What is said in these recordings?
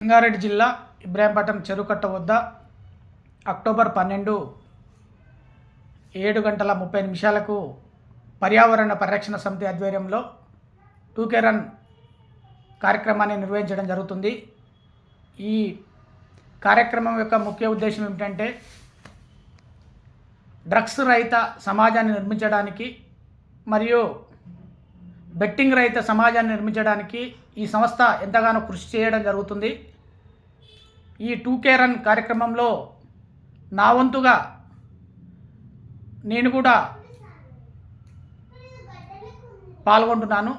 రంగారెడ్డి జిల్లా ఇబ్రాహీంపట్నం చెరుకట్ట వద్ద అక్టోబర్ 12 7:30 పర్యావరణ పరిరక్షణ సమితి ఆధ్వర్యంలో 2K రన్ కార్యక్రమాన్ని నిర్వహించడం జరుగుతుంది. ఈ కార్యక్రమం యొక్క ముఖ్య ఉద్దేశం ఏమిటంటే డ్రగ్స్ రహిత సమాజాన్ని నిర్మించడానికి మరియు బెట్టింగ్ రహిత సమాజాన్ని నిర్మించడానికి ఈ సంస్థ ఎంతగానో కృషి చేయడం జరుగుతుంది. ఈ 2K రన్ కార్యక్రమంలో నా వంతుగా నేను కూడా పాల్గొంటున్నాను.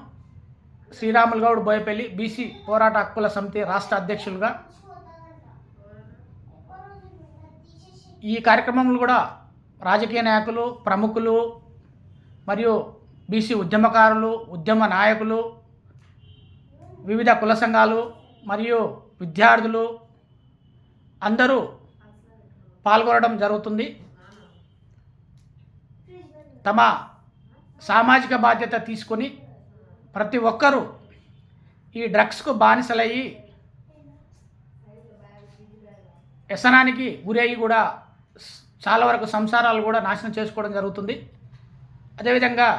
శ్రీరాములు గౌడ్ బోయపల్లి బీసీ పోరాట హక్కుల సమితి రాష్ట్ర అధ్యక్షులుగా. ఈ కార్యక్రమంలో కూడా రాజకీయ నాయకులు, ప్రముఖులు మరియు బీసీ ఉద్యమకారులు, ఉద్యమ నాయకులు, వివిధ కుల సంఘాలు మరియు విద్యార్థులు అందరూ పాల్గొనడం జరుగుతుంది. తమ సామాజిక బాధ్యత తీసుకొని ప్రతి ఒక్కరూ ఈ డ్రగ్స్కు బానిసలయ్యి వ్యసనానికి గురయ్యి కూడా చాలా వరకు సంసారాలు కూడా నాశనం చేసుకోవడం జరుగుతుంది. అదేవిధంగా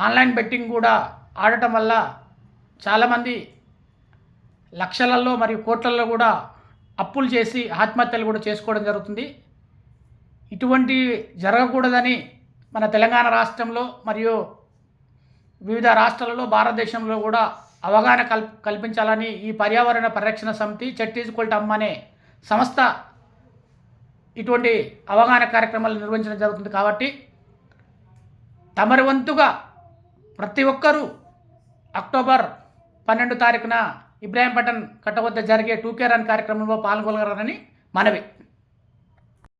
ఆన్లైన్ బెట్టింగ్ కూడా ఆడటం వల్ల చాలామంది లక్షలలో మరియు కోట్లలో కూడా అప్పులు చేసి ఆత్మహత్యలు కూడా చేసుకోవడం జరుగుతుంది. ఇటువంటి జరగకూడదని మన తెలంగాణ రాష్ట్రంలో మరియు వివిధ రాష్ట్రాలలో భారతదేశంలో కూడా అవగాహన కల్పించాలని ఈ పర్యావరణ పరిరక్షణ సమితి చట్టీజుకొల్టమ్మ అనే సంస్థ ఇటువంటి అవగాహన కార్యక్రమాలు నిర్వహించడం జరుగుతుంది. కాబట్టి తమరి వంతుగా ప్రతి ఒక్కరూ అక్టోబర్ 12 ఇబ్రాహీంపట్నం కట్ట వద్ద జరిగే 2K రన్ కార్యక్రమంలో పాల్గొనగలరని మనవి.